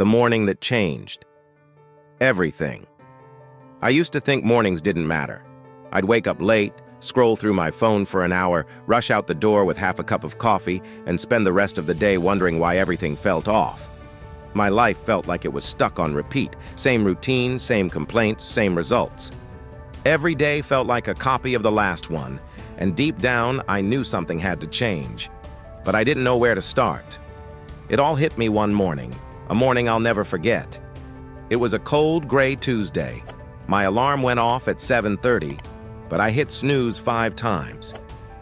The morning that changed everything. I used to think mornings didn't matter. I'd wake up late, scroll through my phone for an hour, rush out the door with half a cup of coffee, and spend the rest of the day wondering why everything felt off. My life felt like it was stuck on repeat. Same routine, same complaints, same results. Every day felt like a copy of the last one, and deep down, I knew something had to change. But I didn't know where to start. It all hit me one morning, a morning I'll never forget. It was a cold, gray Tuesday. My alarm went off at 7:30, but I hit snooze 5 times.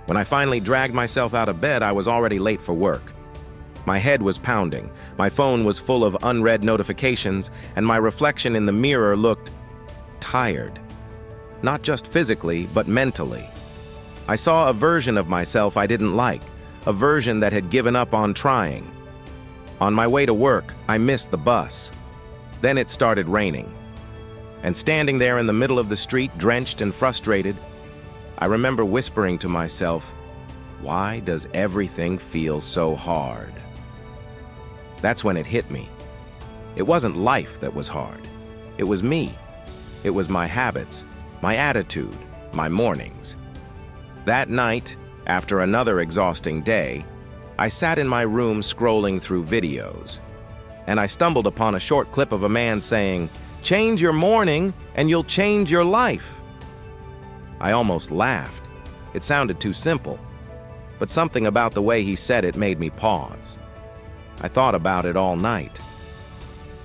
When I finally dragged myself out of bed, I was already late for work. My head was pounding, my phone was full of unread notifications, and my reflection in the mirror looked tired. Not just physically, but mentally. I saw a version of myself I didn't like, a version that had given up on trying. On my way to work, I missed the bus. Then it started raining. And standing there in the middle of the street, drenched and frustrated, I remember whispering to myself, "Why does everything feel so hard?" That's when it hit me. It wasn't life that was hard. It was me. It was my habits, my attitude, my mornings. That night, after another exhausting day, I sat in my room scrolling through videos, and I stumbled upon a short clip of a man saying, "Change your morning and you'll change your life." I almost laughed. It sounded too simple, but something about the way he said it made me pause. I thought about it all night.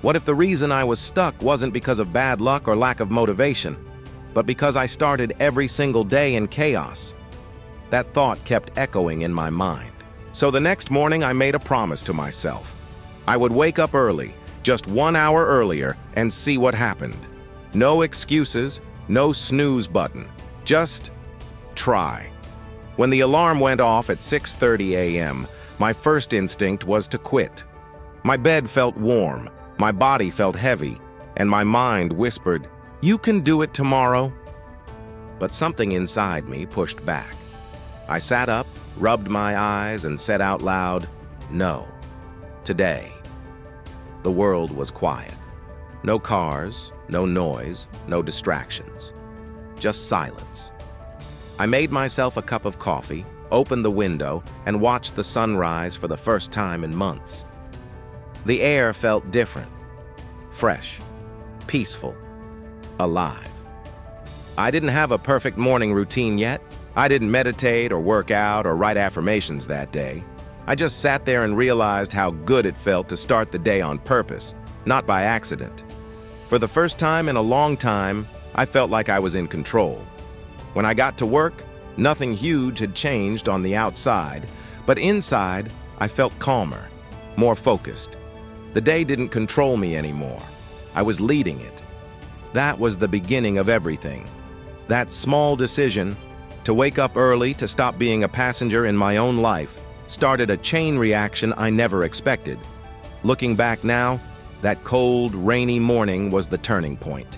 What if the reason I was stuck wasn't because of bad luck or lack of motivation, but because I started every single day in chaos? That thought kept echoing in my mind. So the next morning I made a promise to myself. I would wake up early, just 1 hour earlier, and see what happened. No excuses, no snooze button, just try. When the alarm went off at 6:30 a.m., my first instinct was to quit. My bed felt warm, my body felt heavy, and my mind whispered, "You can do it tomorrow." But something inside me pushed back. I sat up, rubbed my eyes, and said out loud, "No, today." The world was quiet. No cars, no noise, no distractions. Just silence. I made myself a cup of coffee, opened the window, and watched the sunrise for the first time in months. The air felt different, fresh, peaceful, alive. I didn't have a perfect morning routine yet. I didn't meditate or work out or write affirmations that day. I just sat there and realized how good it felt to start the day on purpose, not by accident. For the first time in a long time, I felt like I was in control. When I got to work, nothing huge had changed on the outside, but inside, I felt calmer, more focused. The day didn't control me anymore. I was leading it. That was the beginning of everything. That small decision, to wake up early, to stop being a passenger in my own life, started a chain reaction I never expected. Looking back now, that cold, rainy morning was the turning point.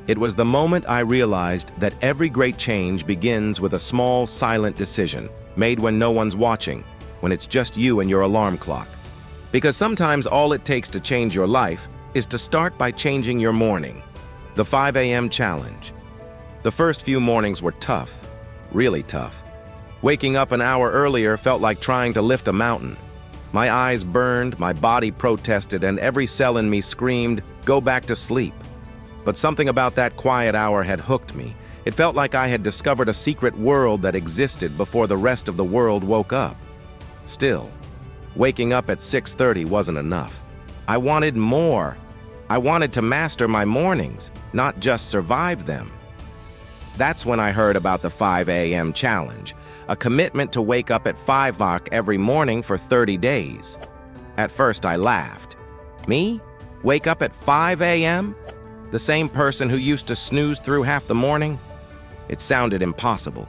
It was the moment I realized that every great change begins with a small, silent decision, made when no one's watching, when it's just you and your alarm clock. Because sometimes all it takes to change your life is to start by changing your morning. The 5 a.m. challenge. The first few mornings were tough, really tough. Waking up an hour earlier felt like trying to lift a mountain. My eyes burned, my body protested, and every cell in me screamed, "Go back to sleep." But something about that quiet hour had hooked me. It felt like I had discovered a secret world that existed before the rest of the world woke up. Still, waking up at 6:30 wasn't enough. I wanted more. I wanted to master my mornings, not just survive them. That's when I heard about the 5 a.m. challenge, a commitment to wake up at 5 o'clock every morning for 30 days. At first, I laughed. Me? Wake up at 5 a.m.? The same person who used to snooze through half the morning? It sounded impossible.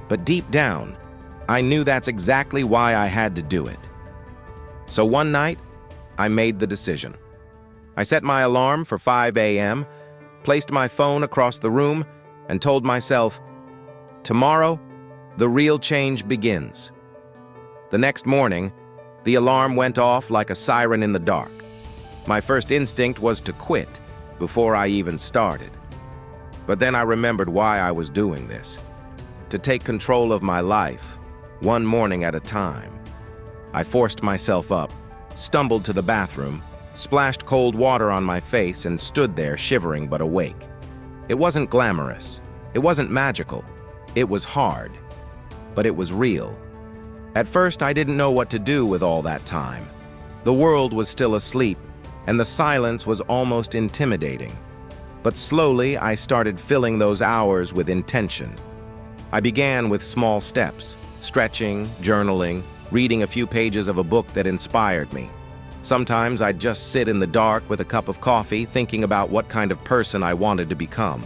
But deep down, I knew that's exactly why I had to do it. So one night, I made the decision. I set my alarm for 5 a.m., placed my phone across the room, and told myself, tomorrow, the real change begins. The next morning, the alarm went off like a siren in the dark. My first instinct was to quit before I even started. But then I remembered why I was doing this. To take control of my life, one morning at a time. I forced myself up, stumbled to the bathroom, splashed cold water on my face, and stood there shivering but awake. It wasn't glamorous. It wasn't magical. It was hard. But it was real. At first, I didn't know what to do with all that time. The world was still asleep, and the silence was almost intimidating. But slowly, I started filling those hours with intention. I began with small steps, stretching, journaling, reading a few pages of a book that inspired me. Sometimes I'd just sit in the dark with a cup of coffee, thinking about what kind of person I wanted to become.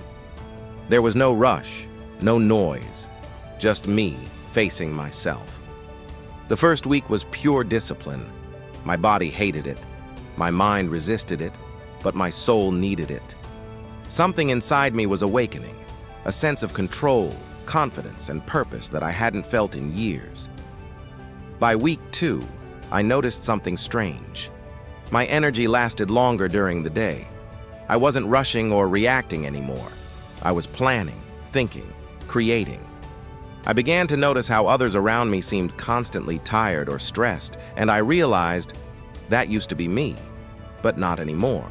There was no rush, no noise, just me facing myself. The first week was pure discipline. My body hated it, my mind resisted it, but my soul needed it. Something inside me was awakening, a sense of control, confidence, and purpose that I hadn't felt in years. By week 2, I noticed something strange. My energy lasted longer during the day. I wasn't rushing or reacting anymore. I was planning, thinking, creating. I began to notice how others around me seemed constantly tired or stressed, and I realized that used to be me, but not anymore.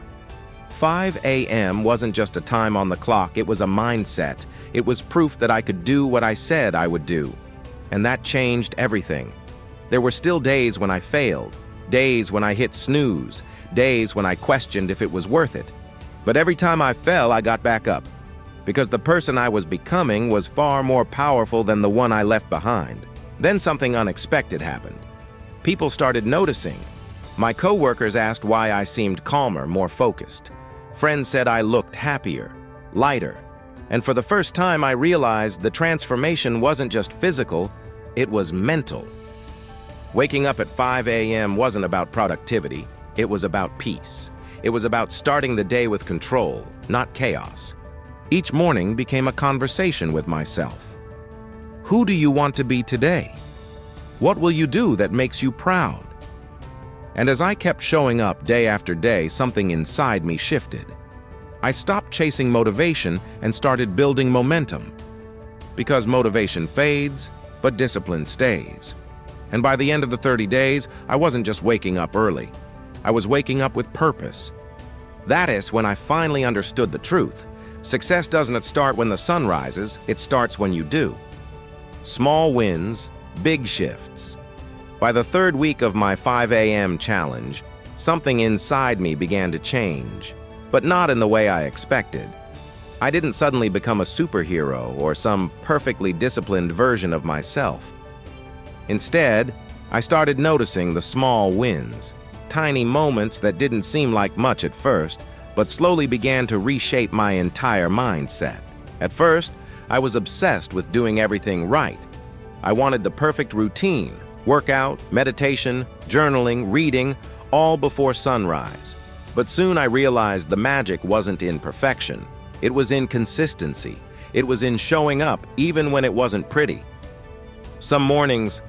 5 a.m. wasn't just a time on the clock, it was a mindset. It was proof that I could do what I said I would do. And that changed everything. There were still days when I failed, days when I hit snooze, days when I questioned if it was worth it. But every time I fell, I got back up, because the person I was becoming was far more powerful than the one I left behind. Then something unexpected happened. People started noticing. My coworkers asked why I seemed calmer, more focused. Friends said I looked happier, lighter. And for the first time, I realized the transformation wasn't just physical, it was mental. Waking up at 5 a.m. wasn't about productivity, it was about peace. It was about starting the day with control, not chaos. Each morning became a conversation with myself. Who do you want to be today? What will you do that makes you proud? And as I kept showing up day after day, something inside me shifted. I stopped chasing motivation and started building momentum. Because motivation fades, but discipline stays. And by the end of the 30 days, I wasn't just waking up early. I was waking up with purpose. That is when I finally understood the truth. Success doesn't start when the sun rises, it starts when you do. Small wins, big shifts. By the third week of my 5 a.m. challenge, something inside me began to change, but not in the way I expected. I didn't suddenly become a superhero or some perfectly disciplined version of myself. Instead, I started noticing the small wins, tiny moments that didn't seem like much at first, but slowly began to reshape my entire mindset. At first, I was obsessed with doing everything right. I wanted the perfect routine, workout, meditation, journaling, reading, all before sunrise. But soon I realized the magic wasn't in perfection. It was in consistency. It was in showing up even when it wasn't pretty. Some mornings,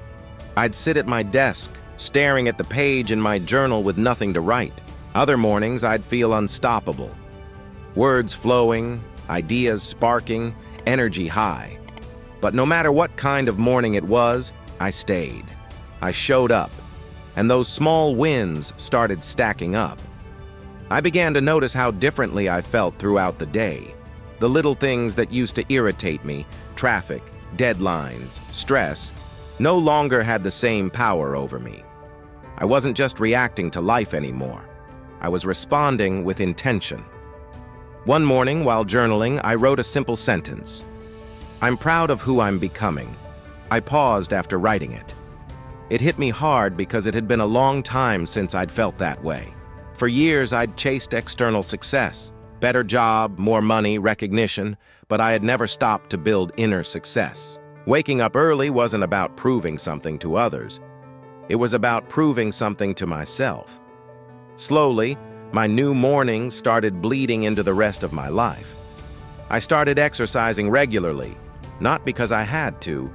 I'd sit at my desk, staring at the page in my journal with nothing to write. Other mornings, I'd feel unstoppable. Words flowing, ideas sparking, energy high. But no matter what kind of morning it was, I stayed. I showed up, and those small wins started stacking up. I began to notice how differently I felt throughout the day. The little things that used to irritate me, traffic, deadlines, stress, no longer had the same power over me. I wasn't just reacting to life anymore. I was responding with intention. One morning, while journaling, I wrote a simple sentence. "I'm proud of who I'm becoming." I paused after writing it. It hit me hard because it had been a long time since I'd felt that way. For years, I'd chased external success, better job, more money, recognition, but I had never stopped to build inner success. Waking up early wasn't about proving something to others. It was about proving something to myself. Slowly, my new mornings started bleeding into the rest of my life. I started exercising regularly, not because I had to,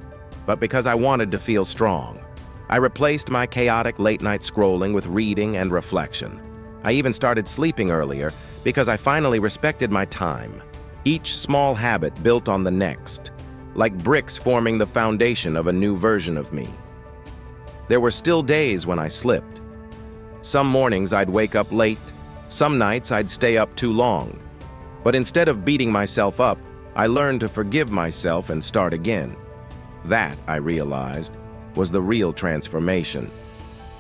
but because I wanted to feel strong. I replaced my chaotic late-night scrolling with reading and reflection. I even started sleeping earlier because I finally respected my time. Each small habit built on the next, like bricks forming the foundation of a new version of me. There were still days when I slipped. Some mornings I'd wake up late, some nights I'd stay up too long. But instead of beating myself up, I learned to forgive myself and start again. That, I realized, was the real transformation.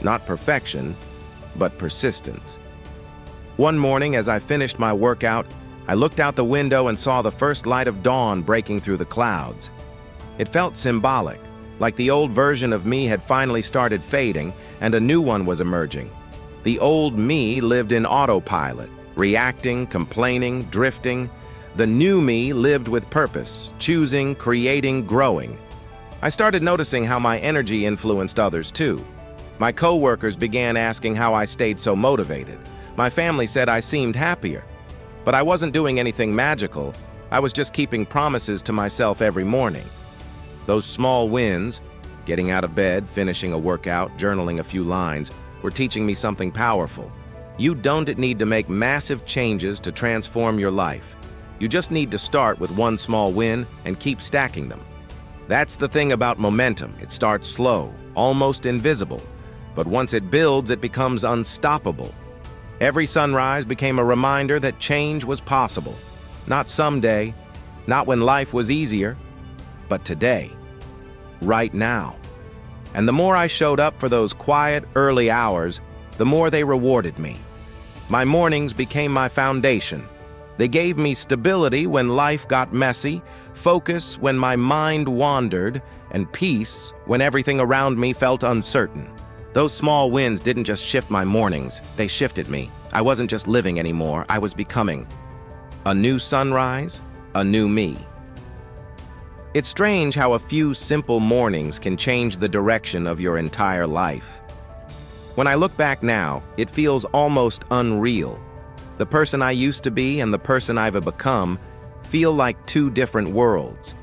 Not perfection, but persistence. One morning, as I finished my workout, I looked out the window and saw the first light of dawn breaking through the clouds. It felt symbolic, like the old version of me had finally started fading and a new one was emerging. The old me lived in autopilot, reacting, complaining, drifting. The new me lived with purpose, choosing, creating, growing. I started noticing how my energy influenced others too. My coworkers began asking how I stayed so motivated. My family said I seemed happier. But I wasn't doing anything magical. I was just keeping promises to myself every morning. Those small wins, getting out of bed, finishing a workout, journaling a few lines, were teaching me something powerful. You don't need to make massive changes to transform your life. You just need to start with one small win and keep stacking them. That's the thing about momentum. It starts slow, almost invisible. But once it builds, it becomes unstoppable. Every sunrise became a reminder that change was possible. Not someday, not when life was easier, but today, right now. And the more I showed up for those quiet, early hours, the more they rewarded me. My mornings became my foundation. They gave me stability when life got messy, focus when my mind wandered, and peace when everything around me felt uncertain. Those small wins didn't just shift my mornings, they shifted me. I wasn't just living anymore, I was becoming. A new sunrise, a new me. It's strange how a few simple mornings can change the direction of your entire life. When I look back now, it feels almost unreal. The person I used to be and the person I've become feel like two different worlds.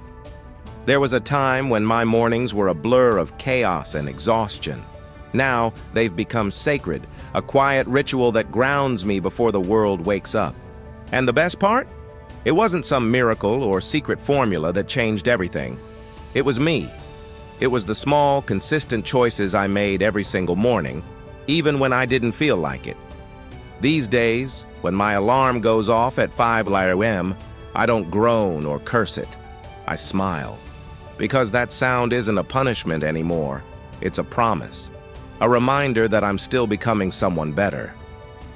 There was a time when my mornings were a blur of chaos and exhaustion. Now, they've become sacred, a quiet ritual that grounds me before the world wakes up. And the best part? It wasn't some miracle or secret formula that changed everything. It was me. It was the small, consistent choices I made every single morning, even when I didn't feel like it. These days, when my alarm goes off at 5 a.m., I don't groan or curse it. I smile. Because that sound isn't a punishment anymore. It's a promise. A reminder that I'm still becoming someone better.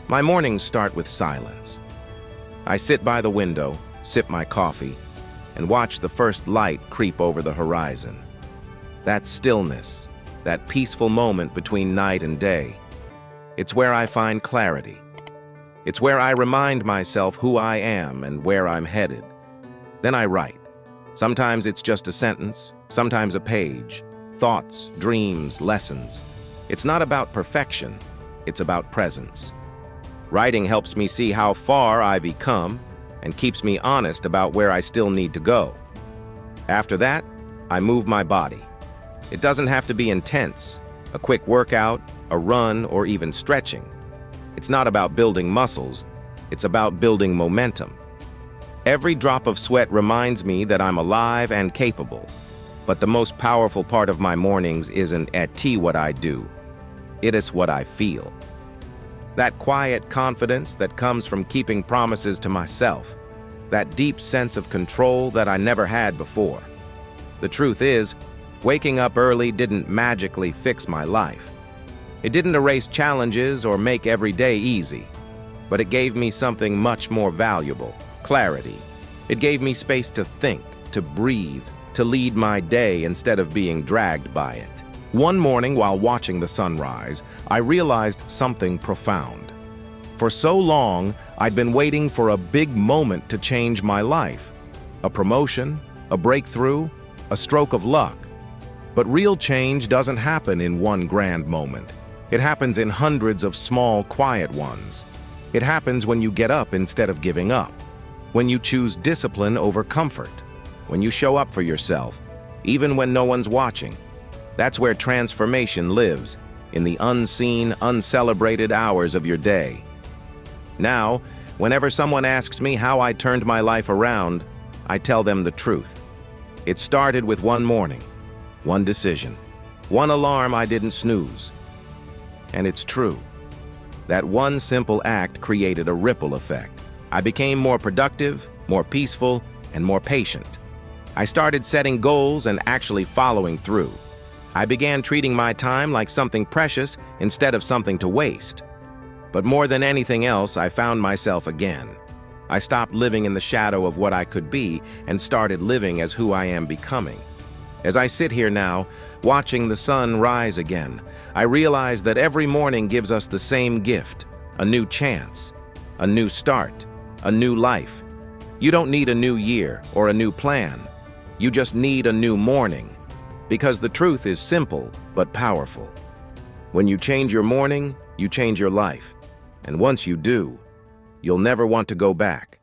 My mornings start with silence. I sit by the window, sip my coffee, and watch the first light creep over the horizon. That stillness, that peaceful moment between night and day, it's where I find clarity. It's where I remind myself who I am and where I'm headed. Then I write. Sometimes it's just a sentence, sometimes a page, thoughts, dreams, lessons. It's not about perfection, it's about presence. Writing helps me see how far I've come and keeps me honest about where I still need to go. After that, I move my body. It doesn't have to be intense, a quick workout, a run, or even stretching. It's not about building muscles, it's about building momentum. Every drop of sweat reminds me that I'm alive and capable. But the most powerful part of my mornings isn't what I do. It is what I feel. That quiet confidence that comes from keeping promises to myself. That deep sense of control that I never had before. The truth is, waking up early didn't magically fix my life. It didn't erase challenges or make every day easy. But it gave me something much more valuable, clarity. It gave me space to think, to breathe, to lead my day instead of being dragged by it. One morning while watching the sunrise, I realized something profound. For so long, I'd been waiting for a big moment to change my life. A promotion, a breakthrough, a stroke of luck. But real change doesn't happen in one grand moment. It happens in hundreds of small, quiet ones. It happens when you get up instead of giving up. When you choose discipline over comfort. When you show up for yourself, even when no one's watching. That's where transformation lives, in the unseen, uncelebrated hours of your day. Now, whenever someone asks me how I turned my life around, I tell them the truth. It started with one morning, one decision, one alarm I didn't snooze. And it's true. That one simple act created a ripple effect. I became more productive, more peaceful, and more patient. I started setting goals and actually following through. I began treating my time like something precious instead of something to waste. But more than anything else, I found myself again. I stopped living in the shadow of what I could be and started living as who I am becoming. As I sit here now, watching the sun rise again, I realize that every morning gives us the same gift, a new chance, a new start, a new life. You don't need a new year or a new plan. You just need a new morning. Because the truth is simple but powerful. When you change your morning, you change your life. And once you do, you'll never want to go back.